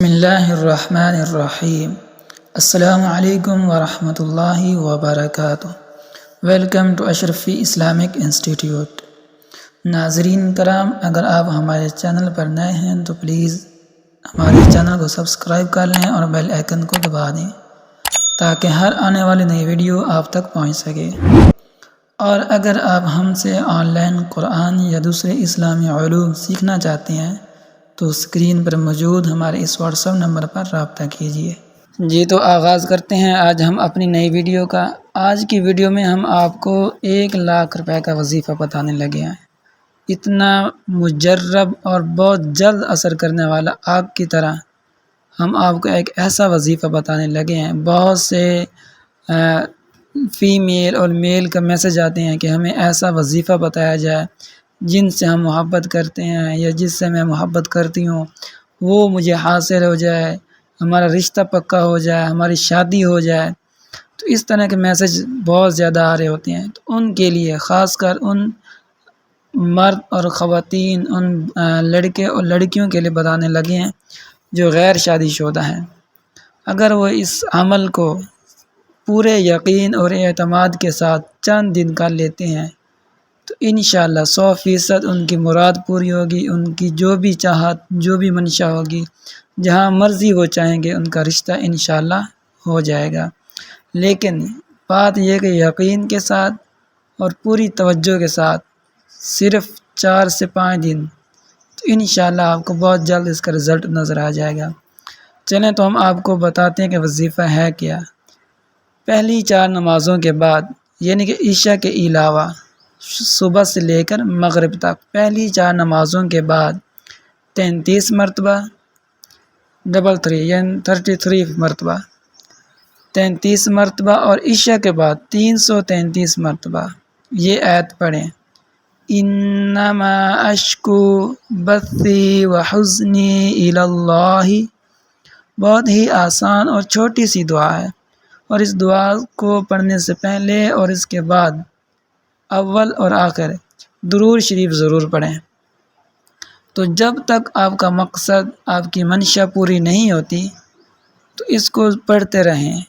بسم اللہ الرحمن الرحیم۔ السلام علیکم ورحمۃ اللہ وبرکاتہ۔ Welcome to Ashrafi Islamic Institute. ناظرین کرام، اگر آپ ہمارے چینل پر نئے ہیں تو پلیز ہمارے چینل کو سبسکرائب کر لیں اور بیل آئیکن کو دبا دیں تاکہ ہر آنے والی نئی ویڈیو آپ تک پہنچ سکے۔ اور اگر آپ ہم سے آن لائن قرآن یا دوسرے اسلامی علوم سیکھنا چاہتے ہیں تو اسکرین پر موجود ہمارے اس واٹس ایپ نمبر پر رابطہ کیجیے۔ جی تو آغاز کرتے ہیں آج ہم اپنی نئی ویڈیو کا۔ آج کی ویڈیو میں ہم آپ کو 1,00,000 روپے کا وظیفہ بتانے لگے ہیں۔ اتنا مجرب اور بہت جلد اثر کرنے والا آگ کی طرح ہم آپ کو ایک ایسا وظیفہ بتانے لگے ہیں۔ بہت سے فیمیل اور میل کا میسج آتے ہیں کہ ہمیں ایسا وظیفہ بتایا جائے جن سے ہم محبت کرتے ہیں یا جس سے میں محبت کرتی ہوں وہ مجھے حاصل ہو جائے، ہمارا رشتہ پکا ہو جائے، ہماری شادی ہو جائے۔ تو اس طرح کے میسج بہت زیادہ آ رہے ہوتے ہیں۔ تو ان کے لیے، خاص کر ان مرد اور خواتین، ان لڑکے اور لڑکیوں کے لیے بتانے لگے ہیں جو غیر شادی شدہ ہیں۔ اگر وہ اس عمل کو پورے یقین اور اعتماد کے ساتھ چند دن کر لیتے ہیں تو انشاءاللہ 100% ان کی مراد پوری ہوگی۔ ان کی جو بھی چاہت، جو بھی منشا ہوگی، جہاں مرضی وہ چاہیں گے ان کا رشتہ انشاءاللہ ہو جائے گا۔ لیکن بات یہ کہ یقین کے ساتھ اور پوری توجہ کے ساتھ صرف 4 سے 5 دن، تو انشاءاللہ آپ کو بہت جلد اس کا رزلٹ نظر آ جائے گا۔ چلیں تو ہم آپ کو بتاتے ہیں کہ وظیفہ ہے کیا۔ پہلی 4 نمازوں کے بعد، یعنی کہ عشاء کے علاوہ صبح سے لے کر مغرب تک، پہلی 4 نمازوں کے بعد 33 مرتبہ 33 یعنی 33 مرتبہ 33 مرتبہ اور عشاء کے بعد 333 مرتبہ یہ آیت پڑھیں: انما اشکو بثی وحزنی الی اللہ۔ بہت ہی آسان اور چھوٹی سی دعا ہے، اور اس دعا کو پڑھنے سے پہلے اور اس کے بعد اول اور آخر درود شریف ضرور پڑھیں۔ تو جب تک آپ کا مقصد، آپ کی منشا پوری نہیں ہوتی تو اس کو پڑھتے رہیں۔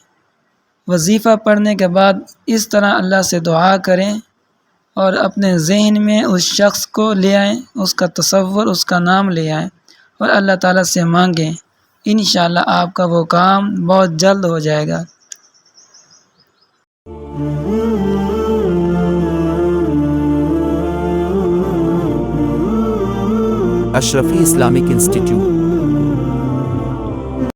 وظیفہ پڑھنے کے بعد اس طرح اللہ سے دعا کریں اور اپنے ذہن میں اس شخص کو لے آئیں، اس کا تصور، اس کا نام لے آئیں اور اللہ تعالیٰ سے مانگیں۔ انشاءاللہ آپ کا وہ کام بہت جلد ہو جائے گا۔ اشرفی اسلامک انسٹیٹیوٹ